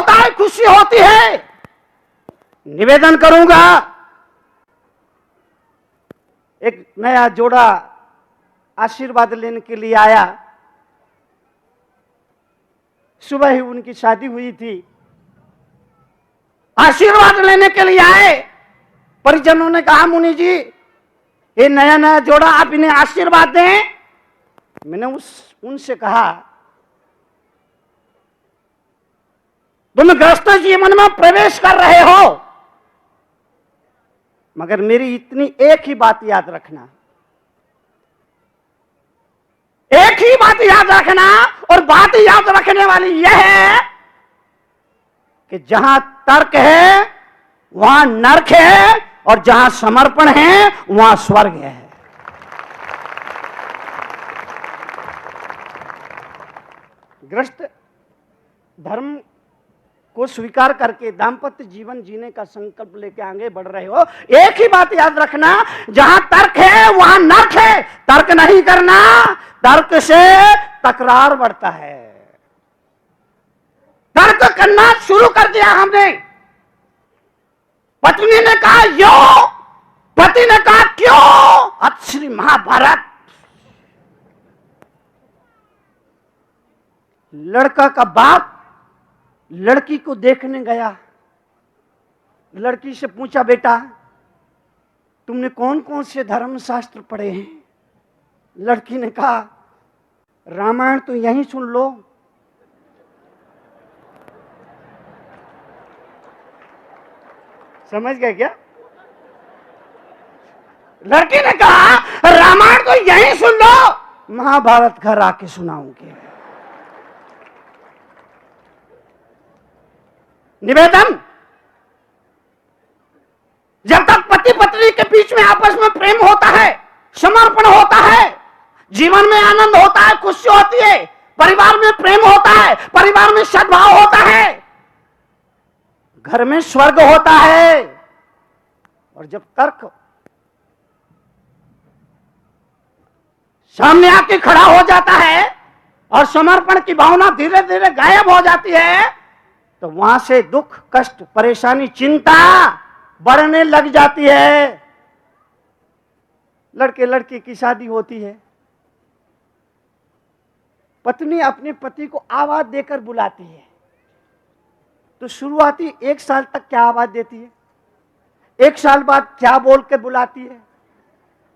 होता है, खुशी होती है। निवेदन करूंगा, एक नया जोड़ा आशीर्वाद लेने के लिए आया। सुबह ही उनकी शादी हुई थी, आशीर्वाद लेने के लिए आए। परिजनों ने कहा, मुनि जी ये नया नया जोड़ा, आप इन्हें आशीर्वाद दें। मैंने उनसे कहा, तुम गृहस्थ जीवन में प्रवेश कर रहे हो, मगर मेरी इतनी एक ही बात याद रखना, एक ही बात याद रखना, और बात याद रखने वाली यह है कि जहां तर्क है वहां नरक है, और जहां समर्पण है वहां स्वर्ग है। गृहस्थ धर्म को स्वीकार करके दाम्पत्य जीवन जीने का संकल्प लेके आगे बढ़ रहे हो, एक ही बात याद रखना, जहां तर्क है वहां नर्क है। तर्क नहीं करना, तर्क से तकरार बढ़ता है। तर्क करना शुरू कर दिया हमने। पत्नी ने कहा यो, पति ने कहा क्यों। अब श्री महाभारत। लड़का का बाप लड़की को देखने गया, लड़की से पूछा, बेटा तुमने कौन कौन से धर्म शास्त्र पढ़े हैं। लड़की ने कहा, रामायण तो यहीं सुन लो। समझ गए क्या? लड़की ने कहा, रामायण तो यहीं सुन लो, महाभारत घर आके सुनाऊंगी। निवेदन, जब तक पति पत्नी के बीच में आपस में प्रेम होता है, समर्पण होता है, जीवन में आनंद होता है, खुशी होती है, परिवार में प्रेम होता है, परिवार में सद्भाव होता है, घर में स्वर्ग होता है। और जब तर्क सामने आके खड़ा हो जाता है और समर्पण की भावना धीरे धीरे गायब हो जाती है, तो वहां से दुख, कष्ट, परेशानी, चिंता बढ़ने लग जाती है। लड़के लड़की की शादी होती है, पत्नी अपने पति को आवाज देकर बुलाती है। तो शुरुआती 1 साल तक क्या आवाज देती है, 1 साल बाद क्या बोल के बुलाती है,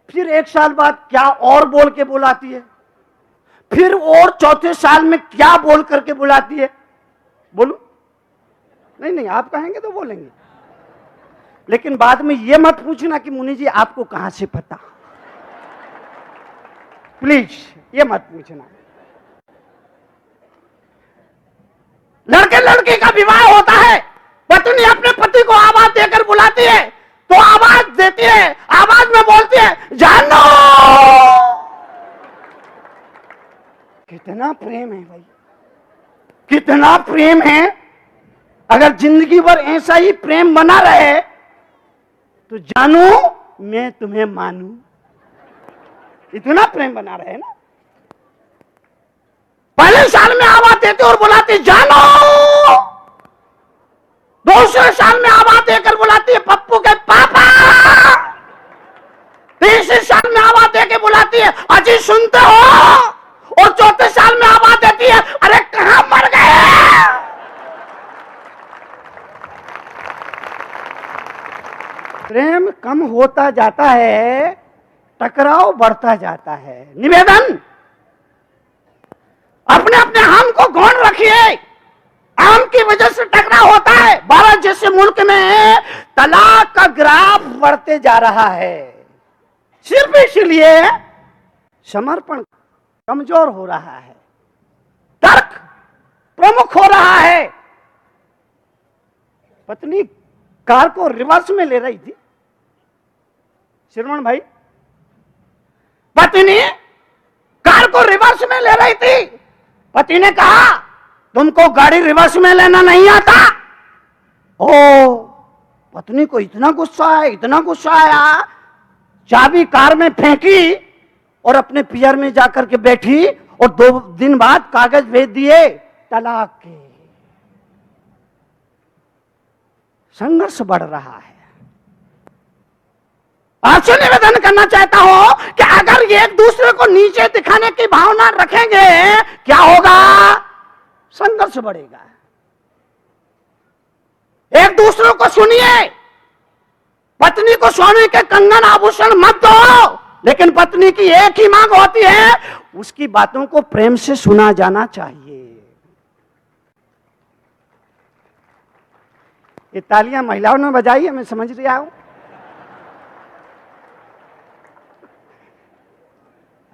फिर 1 साल बाद क्या और बोल के बुलाती है, फिर और चौथे साल में क्या बोल करके बुलाती है। बोलू? नहीं नहीं, आप कहेंगे तो बोलेंगे, लेकिन बाद में ये मत पूछना कि मुनि जी आपको कहां से पता। प्लीज ये मत पूछना। लड़के लड़के का विवाह होता है, पत्नी अपने पति को आवाज देकर बुलाती है, तो आवाज देती है, आवाज में बोलती है, जानो। कितना प्रेम है भाई, कितना प्रेम है। अगर जिंदगी भर ऐसा ही प्रेम बना रहे तो जानू मैं तुम्हें मानू। इतना प्रेम बना रहे ना। पहले साल में आवाज देते और बुलाती जानो, दूसरे साल में आवाज देकर बुलाती है पप्पू के पापा, तीसरे साल में आवाज देकर बुलाती है अजी सुनते हो, और चौथे साल में आवाज देती है अरे कहां मर गए। प्रेम कम होता जाता है, टकराव बढ़ता जाता है। निवेदन, अपने अपने हम को गौण रखिए। आम की वजह से टकराव होता है। भारत जैसे मुल्क में तलाक का ग्राफ बढ़ते जा रहा है, सिर्फ इसलिए समर्पण कमजोर हो रहा है, तर्क प्रमुख हो रहा है। पत्नी कार को रिवर्स में ले रही थी, श्रवण भाई, पत्नी कार को रिवर्स में ले रही थी। पति ने कहा तुमको गाड़ी रिवर्स में लेना नहीं आता। ओ, पत्नी को इतना गुस्सा आया, इतना गुस्सा आया, चाबी कार में फेंकी और अपने पियर में जाकर के बैठी, और 2 दिन बाद कागज भेज दिए तलाक के। संघर्ष बढ़ रहा है। आपसे निवेदन करना चाहता हूं कि अगर ये एक दूसरे को नीचे दिखाने की भावना रखेंगे, क्या होगा? संघर्ष बढ़ेगा। एक दूसरे को सुनिए। पत्नी को सोने के कंगन आभूषण मत दो, लेकिन पत्नी की एक ही मांग होती है, उसकी बातों को प्रेम से सुना जाना चाहिए। ये तालियां महिलाओं ने बजाई है, मैं समझ रहा हूं।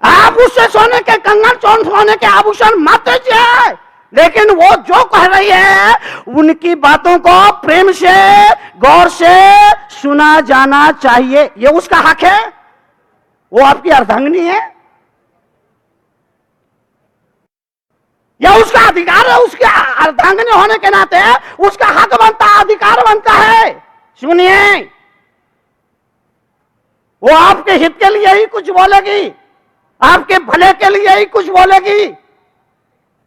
आप उससे सोने के कंगन, सोने के आभूषण मत दीजिए, लेकिन वो जो कह रही है उनकी बातों को प्रेम से, गौर से सुना जाना चाहिए। ये उसका हक है, वो आपकी अर्धांगिनी है, यह उसका अधिकार है। उसके अर्धांगिनी होने के नाते उसका हक बनता है, अधिकार बनता है। सुनिए, वो आपके हित के लिए ही कुछ बोलेगी, आपके भले के लिए ही कुछ बोलेगी,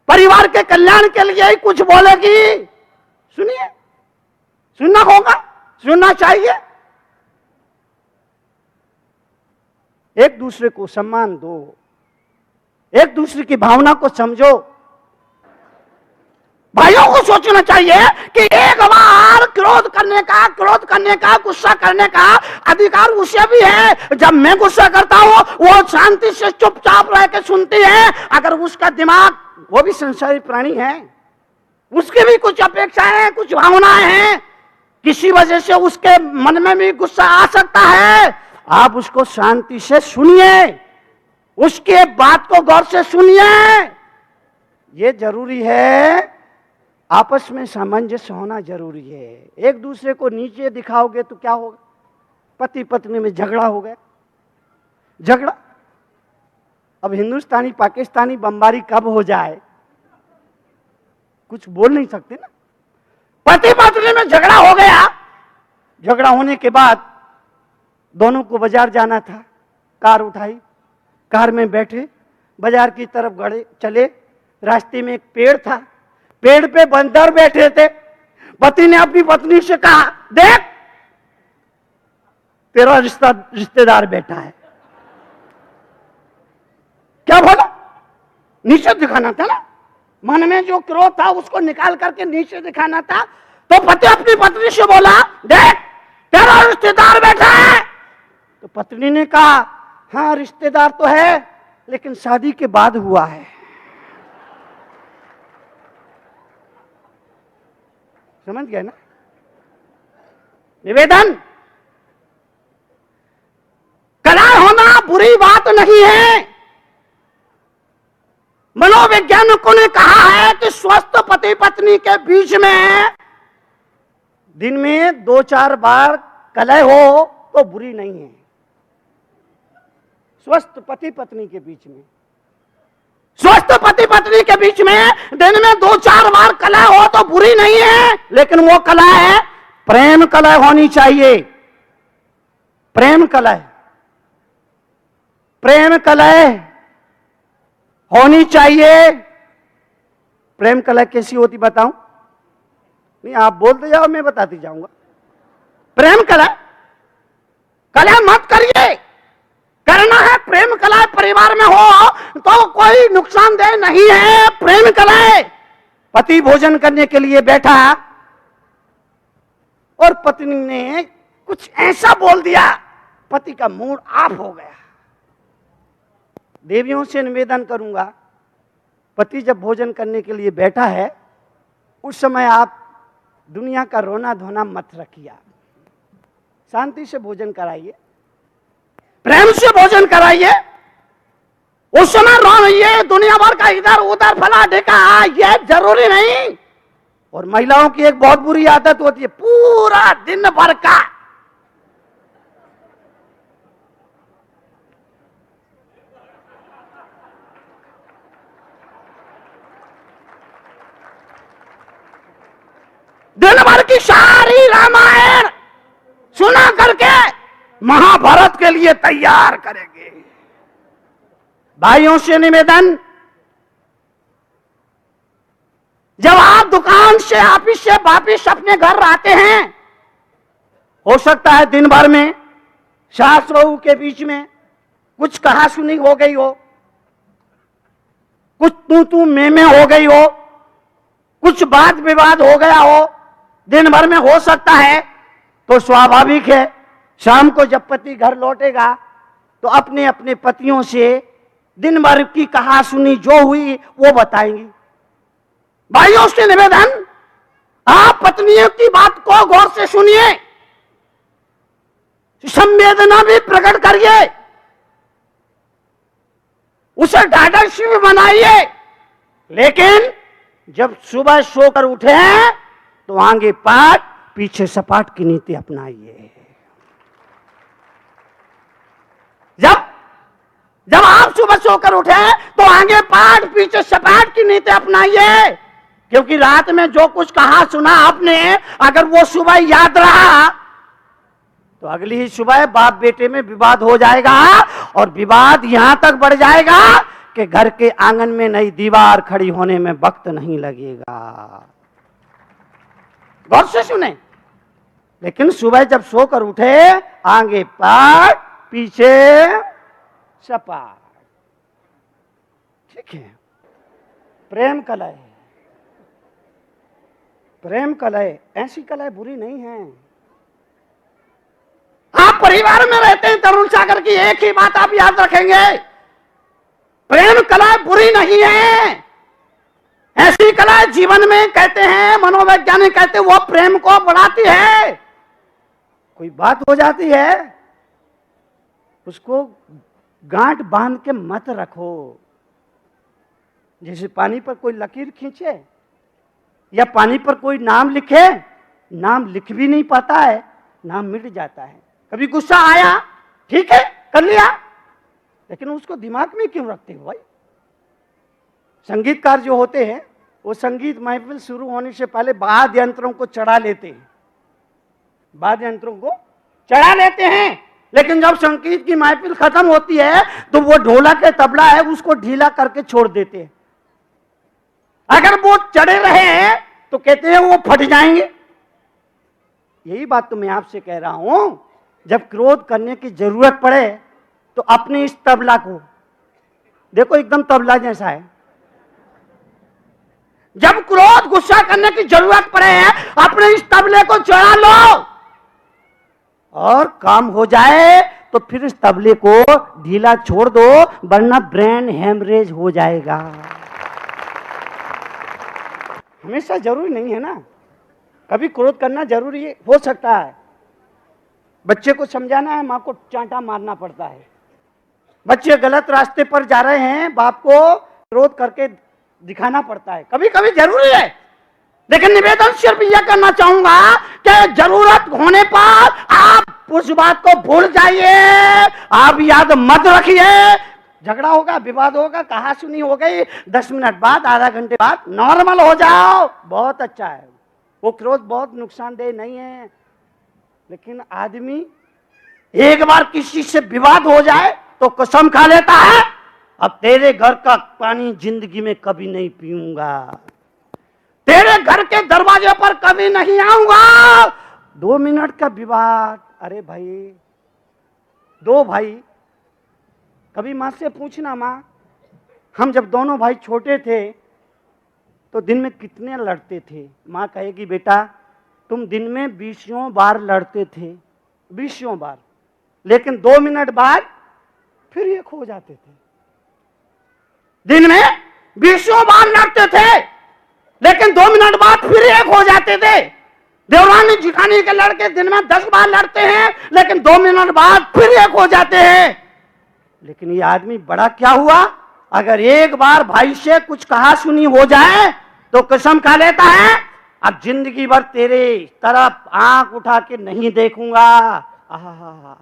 परिवार के कल्याण के लिए ही कुछ बोलेगी। सुनिए, सुनना होगा, सुनना चाहिए। एक दूसरे को सम्मान दो, एक दूसरे की भावना को समझो। भाइयों को सोचना चाहिए कि एक बार क्रोध करने का, गुस्सा करने का अधिकार उसे भी है। जब मैं गुस्सा करता हूं, वो शांति से चुपचाप रह के सुनती है। अगर उसका दिमाग, वो भी संसारी प्राणी है, उसकी भी कुछ अपेक्षाएं हैं, कुछ भावनाएं हैं, किसी वजह से उसके मन में भी गुस्सा आ सकता है। आप उसको शांति से सुनिए, उसके बात को गौर से सुनिए। ये जरूरी है, आपस में सामंजस्य होना जरूरी है। एक दूसरे को नीचे दिखाओगे तो क्या होगा? पति पत्नी में झगड़ा हो गया, झगड़ा। अब हिंदुस्तानी पाकिस्तानी बमबारी कब हो जाए कुछ बोल नहीं सकते ना। पति पत्नी में झगड़ा हो गया, झगड़ा होने के बाद दोनों को बाजार जाना था, कार उठाई, कार में बैठे, बाजार की तरफ गड़े चले। रास्ते में एक पेड़ था, पेड़ पे बंदर बैठे थे। पति ने अपनी पत्नी से कहा, देख तेरा रिश्तेदार बैठा है। क्या बोला? नीचे दिखाना था ना, मन में जो क्रोध था उसको निकाल करके नीचे दिखाना था। तो पति अपनी पत्नी से बोला, देख तेरा रिश्तेदार बैठा है। तो पत्नी ने कहा, हाँ रिश्तेदार तो है, लेकिन शादी के बाद हुआ है। समझ गए ना? निवेदन, कलह होना बुरी बात नहीं है। मनोवैज्ञानिकों ने कहा है कि स्वस्थ पति पत्नी के बीच में दिन में 2-4 बार कलह हो तो बुरी नहीं है। स्वस्थ पति पत्नी के बीच में, स्वस्थ पति पत्नी के बीच में दिन में 2-4 बार कलह हो तो बुरी नहीं है, लेकिन वो कलह है प्रेम कलह होनी चाहिए। प्रेम कलह, प्रेम कलह होनी चाहिए। प्रेम कलह कैसी होती बताऊं? नहीं, आप बोलते जाओ, मैं बताती जाऊंगा। प्रेम कलह, कलह मत करिए। करना है प्रेम कलह परिवार में हो तो कोई नुकसानदेह नहीं है। प्रेम कलह, पति भोजन करने के लिए बैठा और पत्नी ने कुछ ऐसा बोल दिया, पति का मूड ऑफ हो गया। देवियों से निवेदन करूंगा, पति जब भोजन करने के लिए बैठा है उस समय आप दुनिया का रोना धोना मत रखिए, शांति से भोजन कराइए, प्रेम से भोजन कराइए। उस समय रोइए, दुनिया भर का इधर उधर फला ढेका, ये जरूरी नहीं। और महिलाओं की एक बहुत बुरी आदत होती है, पूरा दिन भर का दिन भर की सारी रामायण सुना करके महाभारत के लिए तैयार करेंगे। भाइयों से निवेदन, जब आप दुकान से ऑफिस से वापिस अपने घर आते हैं हो सकता है दिन भर में सास बहू के बीच में कुछ कहा सुनी हो गई हो, कुछ तू मैं हो गई हो, कुछ वाद विवाद हो गया हो, दिन भर में हो सकता है। तो स्वाभाविक है शाम को जब पति घर लौटेगा तो अपने अपने पतियों से दिन भर की कहा सुनी जो हुई वो बताएंगी। भाइयों से निवेदन, आप पत्नियों की बात को गौर से सुनिए, संवेदना भी प्रकट करिए, उसे ढाढ़सी भी बनाइए। लेकिन जब सुबह सोकर उठे तो आगे पाठ पीछे सपाट की नीति अपनाइए। जब आप सुबह सोकर उठे तो आगे पाठ पीछे सपाट की नीति अपनाइए, क्योंकि रात में जो कुछ कहा सुना आपने अगर वो सुबह याद रहा तो अगली ही सुबह बाप बेटे में विवाद हो जाएगा, और विवाद यहां तक बढ़ जाएगा कि घर के आंगन में नई दीवार खड़ी होने में वक्त नहीं लगेगा। गौर से सुने। लेकिन सुबह जब सोकर उठे आगे पाठ पीछे सपाट, ठीक है। प्रेम कलह, प्रेम कलह ऐसी कलह बुरी नहीं है। आप परिवार में रहते हैं तरुण सागर की एक ही बात आप याद रखेंगे, प्रेम कला बुरी नहीं है। ऐसी कला जीवन में कहते हैं, मनोवैज्ञानिक कहते हैं वो प्रेम को बढ़ाती है। कोई बात हो जाती है उसको गांठ बांध के मत रखो। जैसे पानी पर कोई लकीर खींचे या पानी पर कोई नाम लिखे, नाम लिख भी नहीं पाता है, नाम मिट जाता है। कभी गुस्सा आया, ठीक है कर लिया, लेकिन उसको दिमाग में क्यों रखते हो भाई। संगीतकार जो होते हैं वो संगीत महफिल शुरू होने से पहले वाद्य यंत्रों को चढ़ा लेते हैं, वाद्य यंत्रों को चढ़ा लेते हैं। लेकिन जब संगीत की महफिल खत्म होती है तो वो ढोलक के तबला है उसको ढीला करके छोड़ देते हैं। अगर वो चढ़े रहे तो कहते हैं वो फट जाएंगे। यही बात तो मैं आपसे कह रहा हूं, जब क्रोध करने की जरूरत पड़े तो अपने इस तबला को देखो, एकदम तबला जैसा है। जब क्रोध गुस्सा करने की जरूरत पड़े अपने इस तबले को चढ़ा लो और काम हो जाए तो फिर इस तबले को ढीला छोड़ दो, वरना ब्रेन हेमरेज हो जाएगा। हमेशा जरूरी नहीं है ना, कभी क्रोध करना जरूरी हो सकता है। बच्चे को समझाना है, मां को चांटा मारना पड़ता है। बच्चे गलत रास्ते पर जा रहे हैं, बाप को क्रोध करके दिखाना पड़ता है, कभी कभी जरूरी है। लेकिन निवेदन सिर्फ यह करना चाहूंगा कि जरूरत होने पर आप उस बात को भूल जाइए, आप याद मत रखिए। झगड़ा होगा, विवाद होगा, कहा सुनी हो गई, 10 मिनट बाद, आधा घंटे बाद नॉर्मल हो जाओ, बहुत अच्छा है। वो क्रोध बहुत नुकसानदेह नहीं है। लेकिन आदमी एक बार किसी से विवाद हो जाए तो कसम खा लेता है, अब तेरे घर का पानी जिंदगी में कभी नहीं पीऊंगा, तेरे घर के दरवाजे पर कभी नहीं आऊंगा। 2 मिनट का विवाद, अरे भाई, दो भाई, कभी मां से पूछना, मां हम जब दोनों भाई छोटे थे तो दिन में कितने लड़ते थे। मां कहेगी बेटा तुम दिन में 20 बार लड़ते थे, 20 बार, लेकिन 2 मिनट बाद फिर एक हो जाते थे। दिन में 20 बार लड़ते थे, लेकिन 2 मिनट बाद फिर एक हो जाते थे। देवरानी जिठानी के लड़के दिन में 10 बार लड़ते हैं, लेकिन 2 मिनट बाद फिर एक हो जाते हैं। लेकिन ये आदमी बड़ा क्या हुआ, अगर एक बार भाई से कुछ कहा सुनी हो जाए तो कसम खा लेता है अब जिंदगी भर तेरे तरफ आंख उठा के नहीं देखूंगा। आहा,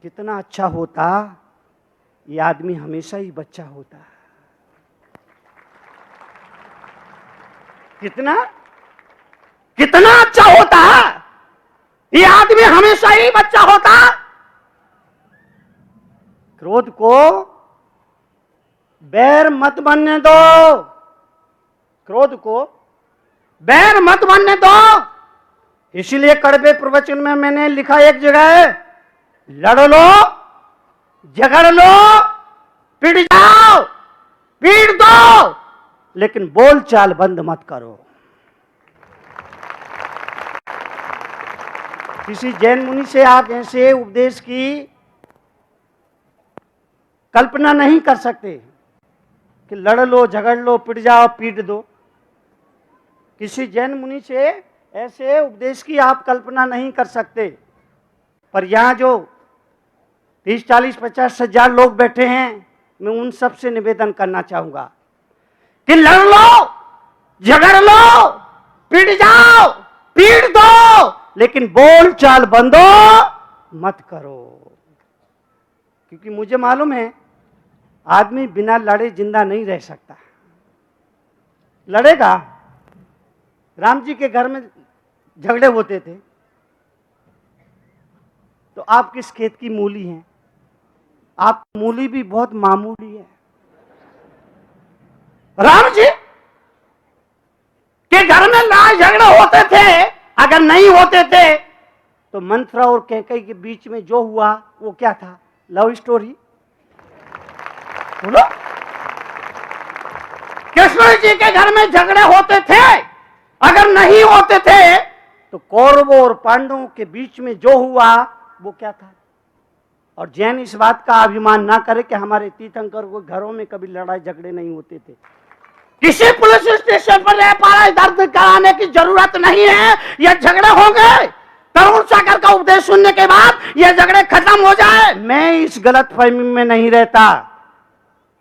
कितना अच्छा होता ये आदमी हमेशा ही बच्चा होता। कितना कितना अच्छा होता ये आदमी हमेशा ही बच्चा होता। क्रोध को बैर मत बनने दो, क्रोध को बैर मत बनने दो। इसीलिए कड़वे प्रवचन में मैंने लिखा एक जगह है, लड़ लो, झगड़ लो, पिट जाओ, पीट दो, लेकिन बोलचाल बंद मत करो। किसी जैन मुनि से आप ऐसे उपदेश की कल्पना नहीं कर सकते कि लड़ लो, झगड़ लो, पिट जाओ, पीट दो। किसी जैन मुनि से ऐसे उपदेश की आप कल्पना नहीं कर सकते। पर यहां जो 30, 40, 50 हजार लोग बैठे हैं, मैं उन सब से निवेदन करना चाहूंगा कि लड़ लो, झगड़ लो, पिट जाओ, पीट दो, लेकिन बोलचाल बंदो मत करो। क्योंकि मुझे मालूम है आदमी बिना लड़े जिंदा नहीं रह सकता। लड़ेगा। राम जी के घर में झगड़े होते थे, तो आप किस खेत की मूली हैं? आप मूली भी बहुत मामूली है। राम जी के घर में लड़ाई झगड़े होते थे, अगर नहीं होते थे तो मंथरा और कैकेयी के बीच में जो हुआ वो क्या था? Love story. बोलो। कृष्ण जी के घर में झगड़े होते थे, अगर नहीं होते थे तो कौरवों और पांडवों के बीच में जो हुआ वो क्या था? और जैन इस बात का अभिमान ना करे कि हमारे तीर्थंकर को घरों में कभी लड़ाई झगड़े नहीं होते थे। किसी पुलिस स्टेशन पर एफआईआर दर्ज कराने की जरूरत नहीं है। ये झगड़े होंगे, तरुण सागर का उपदेश सुनने के बाद ये झगड़े खत्म हो जाए, मैं इस गलतफहमी में नहीं रहता।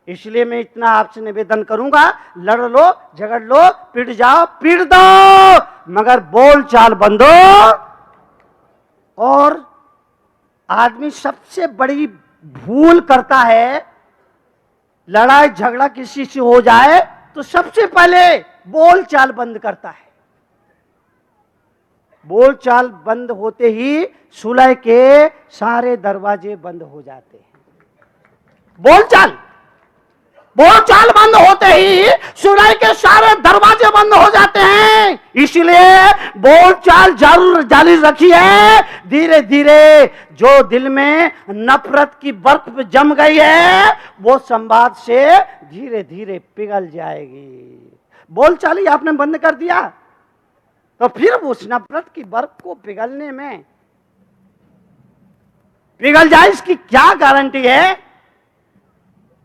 इसलिए मैं इतना आपसे निवेदन करूंगा, लड़ लो, झगड़ लो, पिट जाओ, पीट दो, मगर बोलचाल बंदो। और आदमी सबसे बड़ी भूल करता है, लड़ाई झगड़ा किसी से हो जाए तो सबसे पहले बोलचाल बंद करता है। बोलचाल बंद होते ही सुलह के सारे दरवाजे बंद हो जाते हैं। बोलचाल बंद होते ही सुलह के सारे दरवाजे बंद हो जाते हैं। इसलिए बोलचाल जरूर जारी रखिए। धीरे धीरे जो दिल में नफरत की बर्फ जम गई है वो संवाद से धीरे धीरे पिघल जाएगी। बोलचाल ही आपने बंद कर दिया तो फिर उस नफरत की बर्फ को पिघलने में पिघल जाए, इसकी क्या गारंटी है?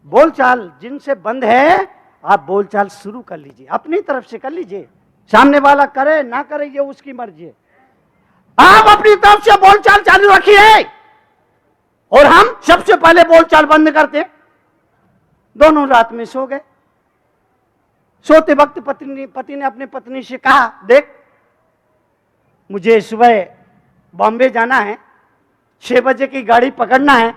बोलचाल जिनसे बंद है, आप बोलचाल शुरू कर लीजिए, अपनी तरफ से कर लीजिए। सामने वाला करे ना करे ये उसकी मर्जी है। आप अपनी तरफ से बोलचाल चालू रखिए और हम सबसे पहले बोलचाल बंद करते। दोनों रात में सो गए। सोते वक्त पति ने अपनी पत्नी से कहा, देख मुझे सुबह बॉम्बे जाना है, 6 बजे की गाड़ी पकड़ना है,